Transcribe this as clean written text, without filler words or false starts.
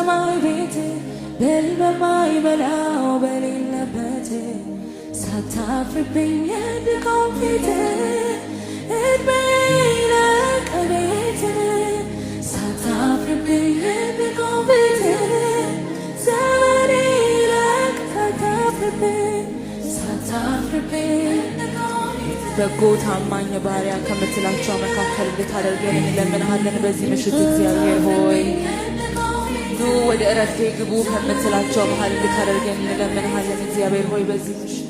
በሰማይ ቤት ብል በማይበላው በሌለበት ሳታፍርብኝ እንድቆም ፊት እድሜ ለቀቤት ሳታፍርብኝ እንድቆም ፊት ዘመኔ ለቅ ሳታፍርብኝ በጎ ታማኝ ባሪያ ከምትላቸው መካከል እንድታደርገን እንለምንሃለን። በዚህ ምሽት እግዚአብሔር ሆይ ኑ ወደ እረፍቴ ግቡ ከምትላቸው መሃል እንድታደርገን እንለምንሃለን። እግዚአብሔር ሆይ በዚህ ምሽት